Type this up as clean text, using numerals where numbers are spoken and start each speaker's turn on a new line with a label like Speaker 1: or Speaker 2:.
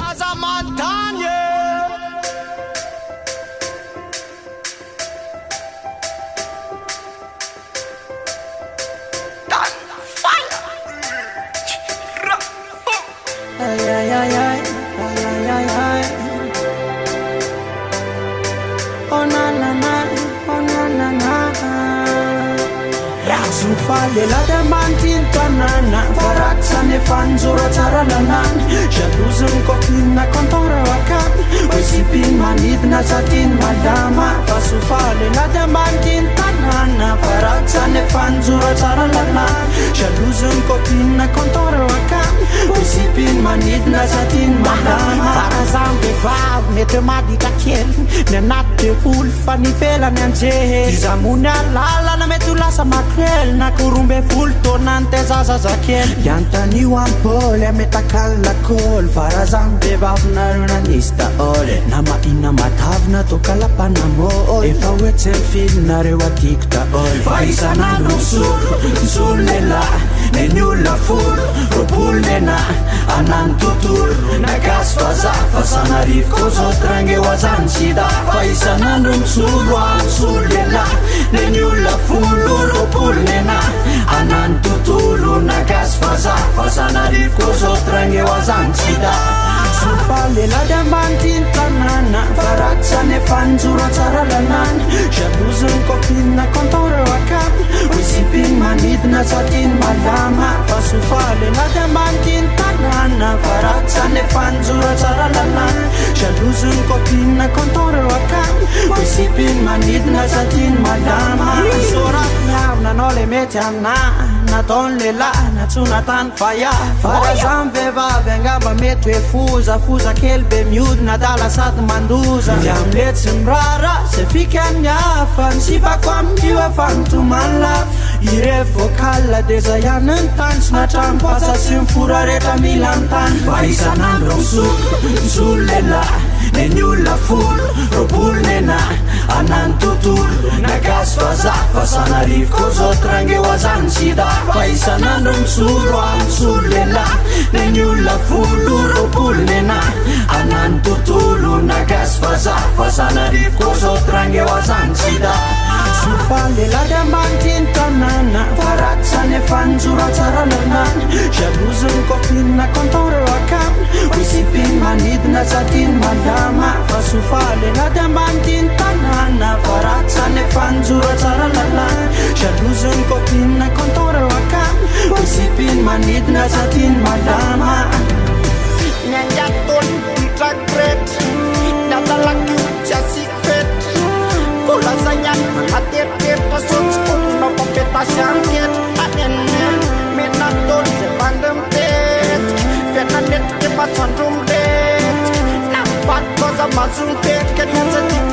Speaker 1: Zaza Montagne.
Speaker 2: Ay, ay, ay, ay, ay, ay, ay. Oh na na na, oh na na na. Zufale la demantin tanana Faraxane fanzura tsaralanan Jalousy copine contore wakan Oisipin manidna satin madama Fasufale la demantin tanana Faraxane fanzura tsaralanan Jalousy copine contore wakan Oisipin manidna satin madama Farazam bevav mety madika kely Nianaty olo fa nivelany anjehy Izamony alalana mety ho lasa makrely na kurumbe ful tonante zazazakely Yantaniu ampole ametakal-lakôly Farazam bevavina runanista ole Nama ina matavina tokalapanamôly Efa hoe tsy mifilinareo atiako dahôly Fa isanandro misolo lehilahy Neny olona folo roapolo lenahy Anany tontolo nagasy vazaha Fa sanarivo koa zao trangeo azany sida Fa isanandro misolo lehilahy Neny olona folo roapolo lenahy Anany tontolo nagasy vazaha Fa sanarivo koa zao trangeo azany sida Zufale la demantin tanana Faraxane fanzura tsaralanana Jalousy copine contore wakan Oisipin manidina satin malama Fasufale la demantin tanana Faraxane fanzura tsaralanana Jalousy copine contore wakan Oisipin manidina satin malama Sorat miavina anao le mety amina Nataony lehilahy natsona tany faya Farazam vehivavy angamba mety hoe foza kely be miodina dala sady mandoza Dia amile tsy mirara zay fikany hafa Nisipako amin'io efa nitomany lafa Ire vocal de zay ihany ny tany Sy natrano pasa sy mifora rehetra mila ny tany Fa isanandro misolo lehilahy Neny olona folo roapolo lenahy Anany tontolo nagasy vazaha Fa sanarivo koa zao trangeo azany sida Fa isanandro misolo lehilahy Neny olona folo roapolo lenahy Anany tontolo nagasy vazaha Fa sanarivo koa zao trangeo azany sida Zufale la demantin tanana Faraxane fanzura tsaralanana Jalousy copine contore wakan Oisipin manidina satin madama Fasufale la demantin tanana Faraxane fanzura tsaralanana Jalousy copine contore wakan Oisipin manidina satin madama
Speaker 1: Nyanjaton trakret Datalaki ucasik fet Kula sayan atir-tir Pasut sepuluh no pempeta syangkit Adenen Menaton sepandem tet Fenanet kepat sandrum det Nampak koza masung tet Kenyan setik